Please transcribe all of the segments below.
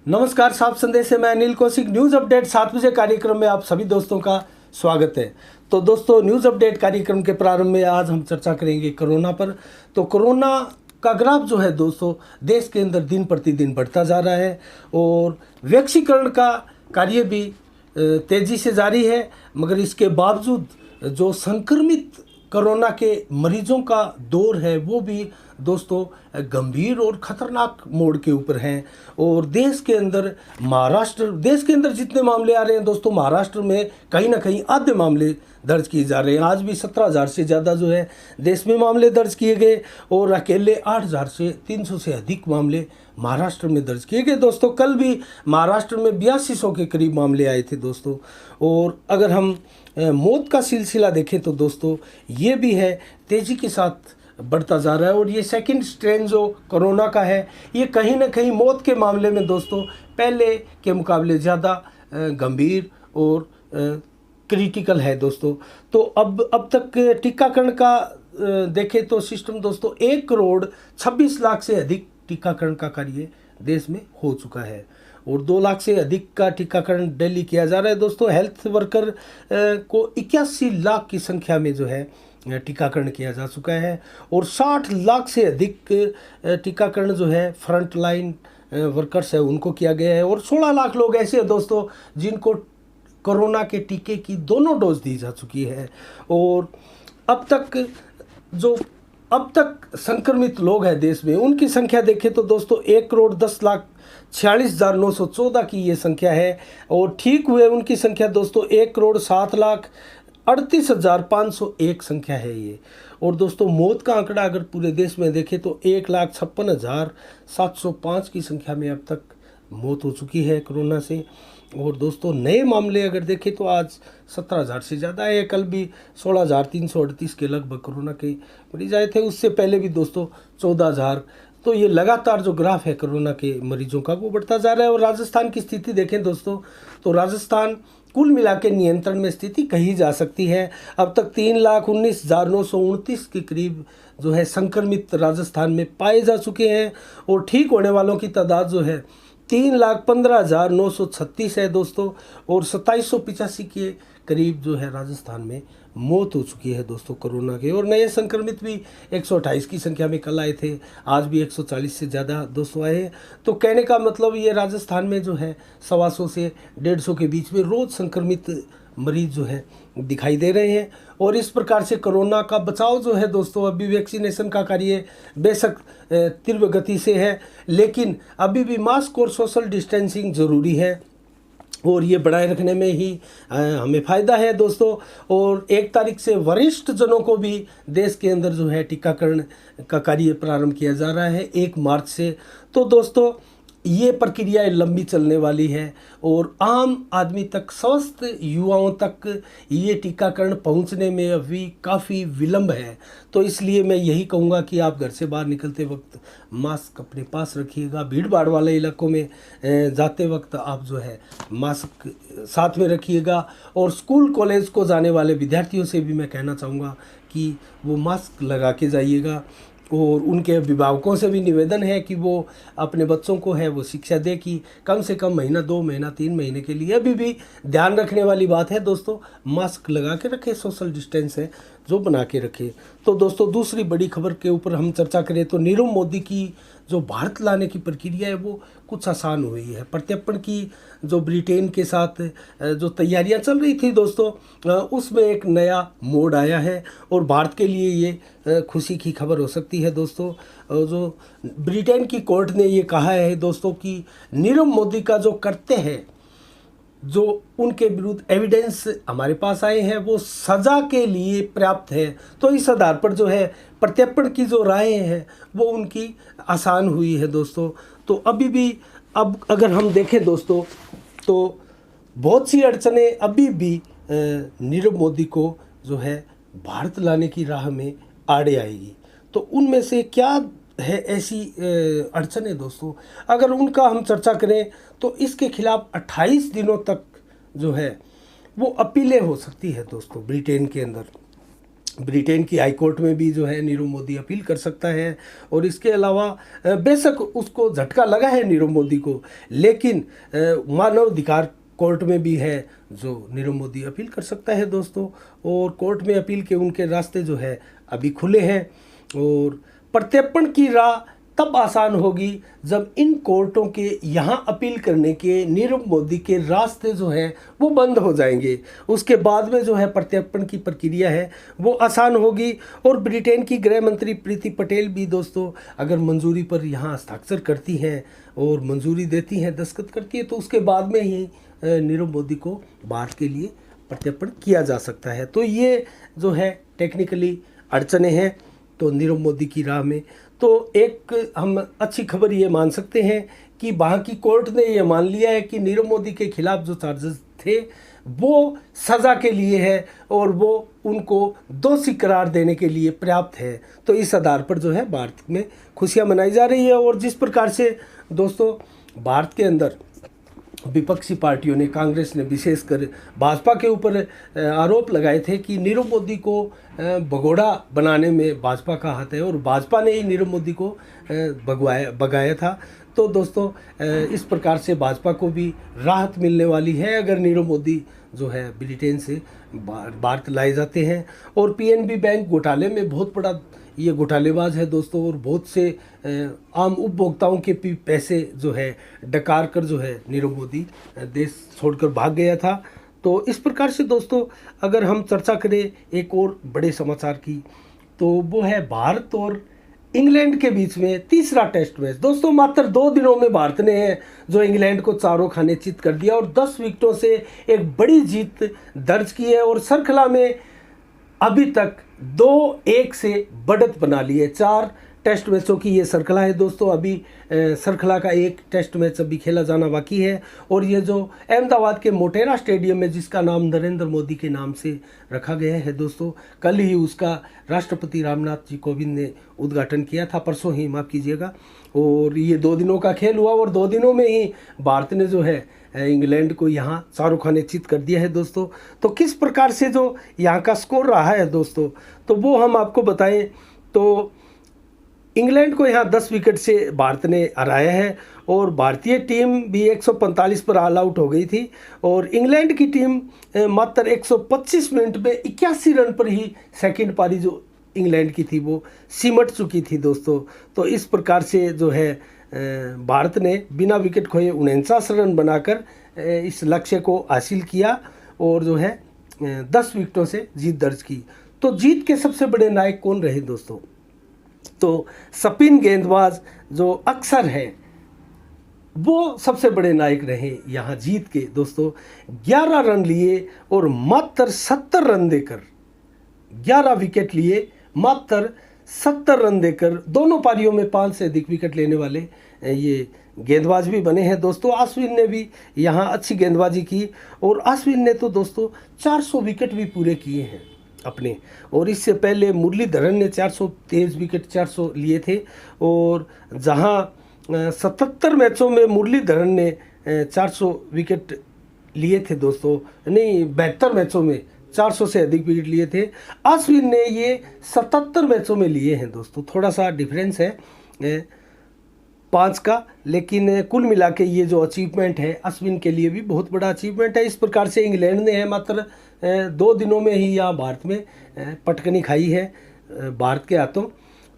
नमस्कार, साफ संदेश से मैं अनिल कौशिक। न्यूज़ अपडेट 7 बजे कार्यक्रम में आप सभी दोस्तों का स्वागत है। तो दोस्तों, न्यूज़ अपडेट कार्यक्रम के प्रारंभ में आज हम चर्चा करेंगे कोरोना पर। तो कोरोना का ग्राफ जो है दोस्तों, देश के अंदर दिन प्रतिदिन बढ़ता जा रहा है और वैक्सीकरण का कार्य भी तेज़ी से जारी है। मगर इसके बावजूद जो संक्रमित कोरोना के मरीजों का दौर है वो भी दोस्तों गंभीर और ख़तरनाक मोड़ के ऊपर हैं। और देश के अंदर जितने मामले आ रहे हैं दोस्तों, महाराष्ट्र में कहीं ना कहीं आधे मामले दर्ज किए जा रहे हैं। आज भी 17,000 से ज़्यादा जो है देश में मामले दर्ज किए गए और अकेले 8,300 से अधिक मामले महाराष्ट्र में दर्ज किए गए दोस्तों। कल भी महाराष्ट्र में 8200 के करीब मामले आए थे दोस्तों। और अगर हम मौत का सिलसिला देखें तो दोस्तों ये भी है तेज़ी के साथ बढ़ता जा रहा है। और ये सेकंड स्ट्रेन जो कोरोना का है ये कहीं ना कहीं मौत के मामले में दोस्तों पहले के मुकाबले ज़्यादा गंभीर और क्रिटिकल है दोस्तों। तो अब तक टीकाकरण का देखें तो सिस्टम दोस्तों 1,26,00,000 से अधिक टीकाकरण का कार्य देश में हो चुका है और 2 लाख से अधिक का टीकाकरण डेली किया जा रहा है दोस्तों। हेल्थ वर्कर को 81 लाख की संख्या में जो है टीकाकरण किया जा चुका है और 60 लाख से अधिक टीकाकरण जो है फ्रंट लाइन वर्कर्स है उनको किया गया है। और 16 लाख लोग ऐसे हैं दोस्तों जिनको कोरोना के टीके की दोनों डोज दी जा चुकी है। और अब तक संक्रमित लोग हैं देश में, उनकी संख्या देखें तो दोस्तों 1,10,46,914 की ये संख्या है। और ठीक हुए उनकी संख्या दोस्तों 1,07,38,501 संख्या है ये। और दोस्तों मौत का आंकड़ा अगर पूरे देश में देखें तो 1,56,705 की संख्या में अब तक मौत हो चुकी है कोरोना से। और दोस्तों नए मामले अगर देखें तो आज 17,000 से ज़्यादा है। कल भी 16,338 के लगभग कोरोना के मरीज आए थे। उससे पहले भी दोस्तों 14,000। तो ये लगातार जो ग्राफ है कोरोना के मरीजों का वो बढ़ता जा रहा है। और राजस्थान की स्थिति देखें दोस्तों तो राजस्थान कुल मिला के नियंत्रण में स्थिति कही जा सकती है। अब तक 3,19,929 के करीब जो है संक्रमित राजस्थान में पाए जा चुके हैं और ठीक होने वालों की तादाद जो है 3,15,936 है दोस्तों। और 2,785 के करीब जो है राजस्थान में मौत हो चुकी है दोस्तों कोरोना के। और नए संक्रमित भी 128 की संख्या में कल आए थे, आज भी 140 से ज़्यादा दोस्तों आए हैं। तो कहने का मतलब ये राजस्थान में जो है 125 से 150 के बीच में रोज़ संक्रमित मरीज जो है दिखाई दे रहे हैं। और इस प्रकार से कोरोना का बचाव जो है दोस्तों, अभी वैक्सीनेशन का कार्य बेशक तीव्र गति से है, लेकिन अभी भी मास्क और सोशल डिस्टेंसिंग ज़रूरी है और ये बनाए रखने में ही हमें फ़ायदा है दोस्तों। और 1 तारीख से वरिष्ठ जनों को भी देश के अंदर जो है टीकाकरण का कार्य प्रारंभ किया जा रहा है 1 मार्च से। तो दोस्तों ये प्रक्रिया लंबी चलने वाली है और आम आदमी तक, स्वस्थ युवाओं तक ये टीकाकरण पहुंचने में अभी काफ़ी विलंब है। तो इसलिए मैं यही कहूँगा कि आप घर से बाहर निकलते वक्त मास्क अपने पास रखिएगा। भीड़ भाड़ वाले इलाकों में जाते वक्त आप जो है मास्क साथ में रखिएगा। और स्कूल कॉलेज को जाने वाले विद्यार्थियों से भी मैं कहना चाहूँगा कि वो मास्क लगा के जाइएगा। और उनके अभिभावकों से भी निवेदन है कि वो अपने बच्चों को है वो शिक्षा दे कि कम से कम महीना, 2 महीना, 3 महीने के लिए अभी भी ध्यान रखने वाली बात है दोस्तों, मास्क लगा के रखें, सोशल डिस्टेंस है जो बना के रखें। तो दोस्तों दूसरी बड़ी खबर के ऊपर हम चर्चा करें तो नीरव मोदी की जो भारत लाने की प्रक्रिया है वो कुछ आसान हुई है। प्रत्यर्पण की जो ब्रिटेन के साथ जो तैयारियां चल रही थी दोस्तों, उसमें एक नया मोड़ आया है और भारत के लिए ये खुशी की खबर हो सकती है दोस्तों। जो ब्रिटेन की कोर्ट ने ये कहा है दोस्तों कि नीरव मोदी का जो करते हैं, जो उनके विरुद्ध एविडेंस हमारे पास आए हैं वो सज़ा के लिए पर्याप्त है। तो इस आधार पर जो है प्रत्यर्पण की जो राय है वो उनकी आसान हुई है दोस्तों। तो अभी भी अब अगर हम देखें दोस्तों तो बहुत सी अड़चनें अभी भी नीरव मोदी को जो है भारत लाने की राह में आड़े आएगी। तो उनमें से क्या है ऐसी अड़चनें दोस्तों, अगर उनका हम चर्चा करें तो इसके खिलाफ 28 दिनों तक जो है वो अपीलें हो सकती है दोस्तों ब्रिटेन के अंदर। ब्रिटेन की हाई कोर्ट में भी जो है नीरव मोदी अपील कर सकता है। और इसके अलावा बेशक उसको झटका लगा है नीरव मोदी को, लेकिन मानव अधिकार कोर्ट में भी है जो नीरव मोदी अपील कर सकता है दोस्तों। और कोर्ट में अपील के उनके रास्ते जो है अभी खुले हैं। और प्रत्यर्पण की राह तब आसान होगी जब इन कोर्टों के यहाँ अपील करने के नीरव मोदी के रास्ते जो हैं वो बंद हो जाएंगे। उसके बाद में जो है प्रत्यर्पण की प्रक्रिया है वो आसान होगी। और ब्रिटेन की गृह मंत्री प्रीति पटेल भी दोस्तों अगर मंजूरी पर यहाँ हस्ताक्षर करती हैं और मंजूरी देती हैं, दस्तखत करती है, तो उसके बाद में ही नीरव मोदी को भारत के लिए प्रत्यर्पण किया जा सकता है। तो ये जो है टेक्निकली अड़चने हैं तो नीरव मोदी की राह में। तो एक हम अच्छी खबर ये मान सकते हैं कि वहाँ की कोर्ट ने ये मान लिया है कि नीरव मोदी के खिलाफ जो चार्जेस थे वो सज़ा के लिए है और वो उनको दोषी करार देने के लिए पर्याप्त है। तो इस आधार पर जो है भारत में खुशियाँ मनाई जा रही है। और जिस प्रकार से दोस्तों भारत के अंदर विपक्षी पार्टियों ने, कांग्रेस ने विशेषकर भाजपा के ऊपर आरोप लगाए थे कि नीरव मोदी को भगोड़ा बनाने में भाजपा का हाथ है और भाजपा ने ही नीरव मोदी को भगाया था। तो दोस्तों इस प्रकार से भाजपा को भी राहत मिलने वाली है अगर नीरव मोदी जो है ब्रिटेन से भारत लाए जाते हैं। और पीएनबी बैंक घोटाले में बहुत बड़ा ये घोटालेबाज है दोस्तों। और बहुत से आम उपभोक्ताओं के भी पैसे जो है डकार कर जो है नीरव मोदी देश छोड़कर भाग गया था। तो इस प्रकार से दोस्तों अगर हम चर्चा करें एक और बड़े समाचार की, तो वो है भारत और इंग्लैंड के बीच में तीसरा टेस्ट मैच। दोस्तों मात्र 2 दिनों में भारत ने जो इंग्लैंड को चारों खाने चित कर दिया और 10 विकेटों से एक बड़ी जीत दर्ज की है। और श्रृंखला में अभी तक 2-1 से बढ़त बना ली है। 4 टेस्ट मैचों की ये श्रृंखला है दोस्तों। अभी श्रृंखला का एक टेस्ट मैच अभी खेला जाना बाकी है। और ये जो अहमदाबाद के मोटेरा स्टेडियम में जिसका नाम नरेंद्र मोदी के नाम से रखा गया है दोस्तों, कल ही उसका राष्ट्रपति रामनाथ जी कोविंद ने उद्घाटन किया था, परसों ही माफ़ कीजिएगा। और ये 2 दिनों का खेल हुआ और 2 दिनों में ही भारत ने जो है इंग्लैंड को यहाँ चारों खाने चित कर दिया है दोस्तों। तो किस प्रकार से जो यहाँ का स्कोर रहा है दोस्तों, तो वो हम आपको बताएं। तो इंग्लैंड को यहाँ 10 विकेट से भारत ने हराया है और भारतीय टीम भी 145 पर ऑल आउट हो गई थी। और इंग्लैंड की टीम मात्र 125 मिनट में 81 रन पर ही सेकंड पारी जो इंग्लैंड की थी वो सिमट चुकी थी दोस्तों। तो इस प्रकार से जो है भारत ने बिना विकेट खोए 49 रन बनाकर इस लक्ष्य को हासिल किया और जो है 10 विकेटों से जीत दर्ज की। तो जीत के सबसे बड़े नायक कौन रहे दोस्तों? तो स्पिन गेंदबाज जो अक्सर है वो सबसे बड़े नायक रहे यहाँ जीत के दोस्तों। 11 रन लिए और मात्र 70 रन देकर 11 विकेट लिए, मात्र 70 रन देकर दोनों पारियों में 5 से अधिक विकेट लेने वाले ये गेंदबाज भी बने हैं दोस्तों। अश्विन ने भी यहाँ अच्छी गेंदबाजी की और अश्विन ने तो दोस्तों 400 विकेट भी पूरे किए हैं अपने। और इससे पहले मुरलीधरन ने 423 विकेट 400 लिए थे। और जहाँ 77 मैचों में मुरलीधरन ने 400 विकेट लिए थे दोस्तों, नहीं 72 मैचों में 400 से अधिक विकेट लिए थे, अश्विन ने ये 77 मैचों में लिए हैं दोस्तों। थोड़ा सा डिफरेंस है 5 का, लेकिन कुल मिला के ये जो अचीवमेंट है अश्विन के लिए भी बहुत बड़ा अचीवमेंट है। इस प्रकार से इंग्लैंड ने है मात्र 2 दिनों में ही यहाँ भारत में पटकनी खाई है भारत के हाथों।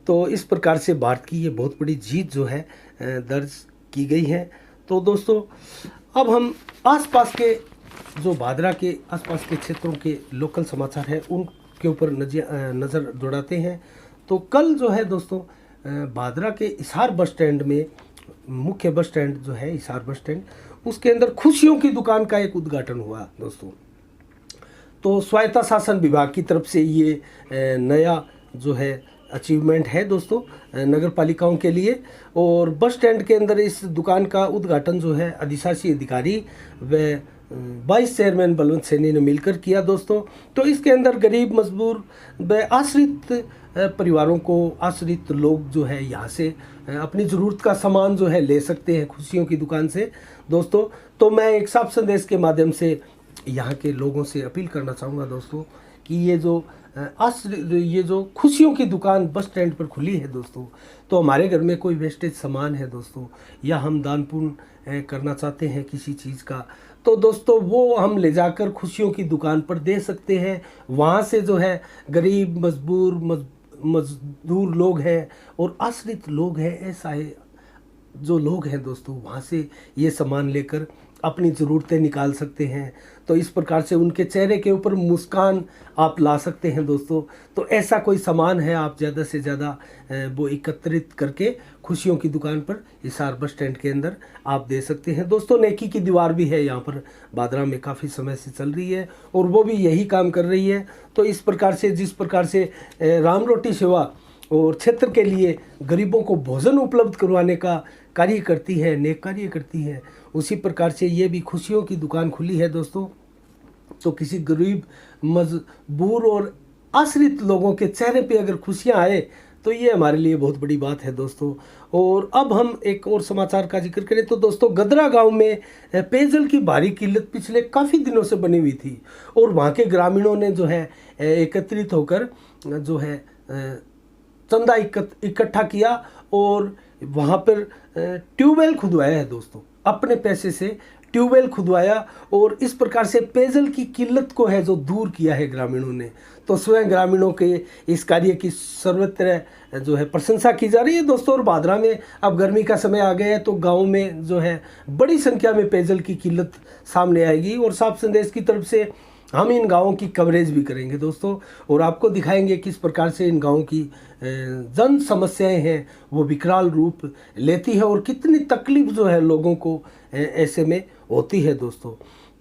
तो इस प्रकार से भारत की ये बहुत बड़ी जीत जो है दर्ज की गई है। तो दोस्तों अब हम आसपास के जो भादरा के आसपास के क्षेत्रों के लोकल समाचार हैं उनके ऊपर नज़र दौड़ाते हैं। तो कल जो है दोस्तों भादरा के हिसार बस स्टैंड में, मुख्य बस स्टैंड जो है हिसार बस स्टैंड, उसके अंदर खुशियों की दुकान का एक उद्घाटन हुआ दोस्तों। तो स्वायत्ता शासन विभाग की तरफ से ये नया जो है अचीवमेंट है दोस्तों नगर पालिकाओं के लिए। और बस स्टैंड के अंदर इस दुकान का उद्घाटन जो है अधिशासी अधिकारी व वाइस चेयरमैन बलवंत सैनी ने मिलकर किया दोस्तों। तो इसके अंदर गरीब, मजबूर व आश्रित परिवारों को, आश्रित लोग जो है यहाँ से अपनी ज़रूरत का सामान जो है ले सकते हैं खुशियों की दुकान से दोस्तों। तो मैं एक साफ संदेश के माध्यम से यहाँ के लोगों से अपील करना चाहूँगा दोस्तों कि ये जो ये जो खुशियों की दुकान बस स्टैंड पर खुली है दोस्तों, तो हमारे घर में कोई वेस्टेज सामान है दोस्तों, या हम दान पुण्य करना चाहते हैं किसी चीज़ का, तो दोस्तों वो हम ले जाकर खुशियों की दुकान पर दे सकते हैं। वहाँ से जो है गरीब मजदूर लोग हैं और आश्रित लोग हैं, ऐसा है जो लोग हैं दोस्तों, वहाँ से ये सामान लेकर अपनी ज़रूरतें निकाल सकते हैं। तो इस प्रकार से उनके चेहरे के ऊपर मुस्कान आप ला सकते हैं दोस्तों। तो ऐसा कोई सामान है, आप ज़्यादा से ज़्यादा वो एकत्रित करके खुशियों की दुकान पर हिसार बस स्टैंड के अंदर आप दे सकते हैं दोस्तों। नेकी की दीवार भी है यहाँ पर बादरा में, काफ़ी समय से चल रही है और वो भी यही काम कर रही है। तो इस प्रकार से, जिस प्रकार से राम रोटी सेवा और क्षेत्र के लिए गरीबों को भोजन उपलब्ध करवाने का कार्य करती है, नेक कार्य करती है, उसी प्रकार से ये भी खुशियों की दुकान खुली है दोस्तों। तो किसी गरीब मजबूर और आश्रित लोगों के चेहरे पे अगर खुशियां आए तो ये हमारे लिए बहुत बड़ी बात है दोस्तों। और अब हम एक और समाचार का जिक्र करें तो दोस्तों, गदरा गांव में पेयजल की भारी किल्लत पिछले काफ़ी दिनों से बनी हुई थी और वहाँ के ग्रामीणों ने जो है एकत्रित होकर जो है चंदा इकट्ठा किया और वहाँ पर ट्यूबवेल खुदवाया है दोस्तों, अपने पैसे से ट्यूबवेल खुदवाया और इस प्रकार से पेयजल की किल्लत को है जो दूर किया है ग्रामीणों ने। तो स्वयं ग्रामीणों के इस कार्य की सर्वत्र जो है प्रशंसा की जा रही है दोस्तों। और भादरा में अब गर्मी का समय आ गया है तो गाँव में जो है बड़ी संख्या में पेयजल की किल्लत सामने आएगी और साफ संदेश की तरफ से हम इन गाँवों की कवरेज भी करेंगे दोस्तों और आपको दिखाएंगे किस प्रकार से इन गाँवों की जन समस्याएं हैं वो विकराल रूप लेती है और कितनी तकलीफ जो है लोगों को ऐसे में होती है दोस्तों।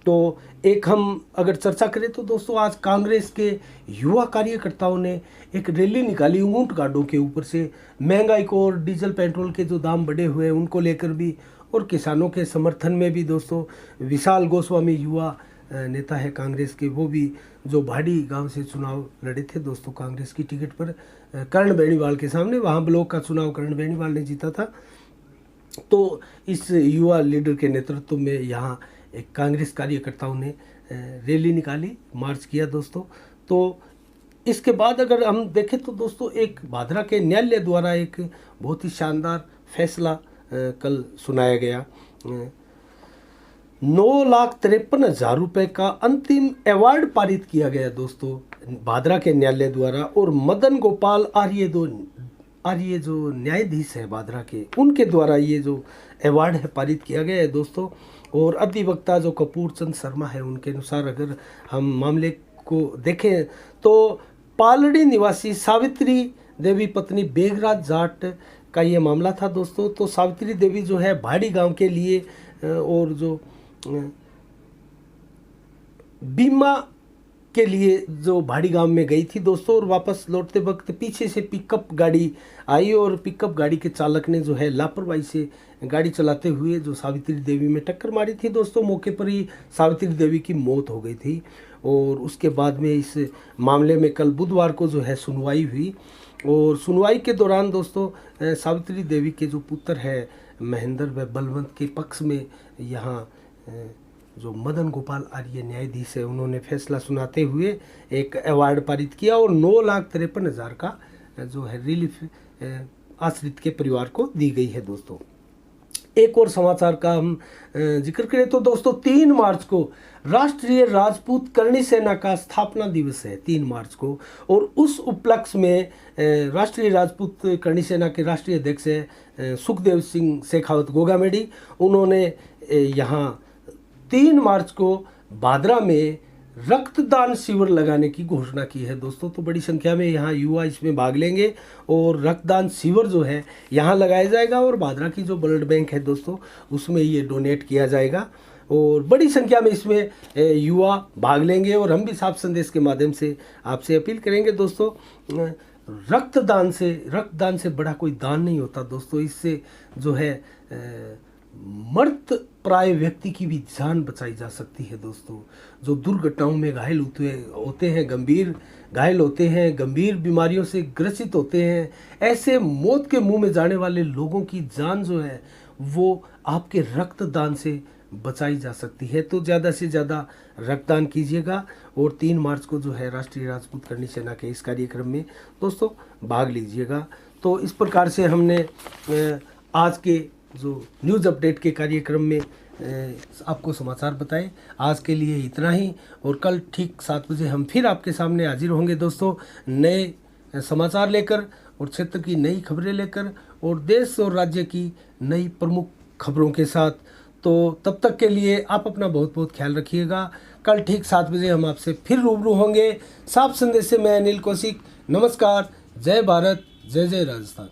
तो एक हम अगर चर्चा करें तो दोस्तों, आज कांग्रेस के युवा कार्यकर्ताओं ने एक रैली निकाली ऊंट गाड़ों के ऊपर से, महंगाई को और डीजल पेट्रोल के जो दाम बढ़े हुए हैं उनको लेकर भी और किसानों के समर्थन में भी दोस्तों। विशाल गोस्वामी युवा नेता है कांग्रेस के, वो भी जो भाड़ी गांव से चुनाव लड़े थे दोस्तों कांग्रेस की टिकट पर करण बेनीवाल के सामने, वहाँ ब्लॉक का चुनाव करण बेनीवाल ने जीता था। तो इस युवा लीडर के नेतृत्व में यहाँ एक कांग्रेस कार्यकर्ताओं ने रैली निकाली, मार्च किया दोस्तों। तो इसके बाद अगर हम देखें तो दोस्तों, एक भादरा के न्यायालय द्वारा एक बहुत ही शानदार फैसला कल सुनाया गया। 9,53,000 रुपये का अंतिम अवार्ड पारित किया गया दोस्तों भादरा के न्यायालय द्वारा। और मदन गोपाल आर्य जो न्यायाधीश है भादरा के, उनके द्वारा ये जो अवार्ड है पारित किया गया है दोस्तों। और अधिवक्ता जो कपूर चंद शर्मा है, उनके अनुसार अगर हम मामले को देखें तो पालड़ी निवासी सावित्री देवी पत्नी बेगराज जाट का ये मामला था दोस्तों। तो सावित्री देवी जो है भाड़ी गांव के लिए और जो बीमा के लिए जो भाड़ी गांव में गई थी दोस्तों, और वापस लौटते वक्त पीछे से पिकअप गाड़ी आई और पिकअप गाड़ी के चालक ने जो है लापरवाही से गाड़ी चलाते हुए जो सावित्री देवी में टक्कर मारी थी दोस्तों। मौके पर ही सावित्री देवी की मौत हो गई थी। और उसके बाद में इस मामले में कल बुधवार को जो है सुनवाई हुई और सुनवाई के दौरान दोस्तों सावित्री देवी के जो पुत्र है महेंद्र व बलवंत के पक्ष में यहाँ जो मदन गोपाल आर्य न्यायाधीश है, उन्होंने फैसला सुनाते हुए एक अवार्ड पारित किया और 9,53,000 का जो है रिलीफ आश्रित के परिवार को दी गई है दोस्तों। एक और समाचार का हम जिक्र करें तो दोस्तों, 3 मार्च को राष्ट्रीय राजपूत करणी सेना का स्थापना दिवस है 3 मार्च को। और उस उपलक्ष्य में राष्ट्रीय राजपूत करणी सेना के राष्ट्रीय अध्यक्ष सुखदेव सिंह शेखावत गोगामेडी, उन्होंने यहाँ 3 मार्च को भादरा में रक्तदान शिविर लगाने की घोषणा की है दोस्तों। तो बड़ी संख्या में यहाँ युवा इसमें भाग लेंगे और रक्तदान शिविर जो है यहाँ लगाया जाएगा और भादरा की जो ब्लड बैंक है दोस्तों, उसमें ये डोनेट किया जाएगा और बड़ी संख्या में इसमें युवा भाग लेंगे। और हम भी साफ संदेश के माध्यम से आपसे अपील करेंगे दोस्तों, रक्तदान से बड़ा कोई दान नहीं होता दोस्तों। इससे जो है मृत प्राय व्यक्ति की भी जान बचाई जा सकती है दोस्तों। जो दुर्घटनाओं में घायल होते हैं, गंभीर घायल होते हैं, गंभीर बीमारियों से ग्रसित होते हैं, ऐसे मौत के मुंह में जाने वाले लोगों की जान जो है वो आपके रक्तदान से बचाई जा सकती है। तो ज़्यादा से ज़्यादा रक्तदान कीजिएगा और 3 मार्च को जो है राष्ट्रीय राजपूत करणी सेना के इस कार्यक्रम में दोस्तों भाग लीजिएगा। तो इस प्रकार से हमने आज के जो न्यूज़ अपडेट के कार्यक्रम में आपको समाचार बताए। आज के लिए इतना ही, और कल ठीक 7 बजे हम फिर आपके सामने हाजिर होंगे दोस्तों, नए समाचार लेकर और क्षेत्र की नई खबरें लेकर और देश और राज्य की नई प्रमुख खबरों के साथ। तो तब तक के लिए आप अपना बहुत बहुत ख्याल रखिएगा। कल ठीक 7 बजे हम आपसे फिर रूबरू होंगे। साफ संदेश से मैं अनिल कौशिक, नमस्कार, जय भारत, जय जय राजस्थान।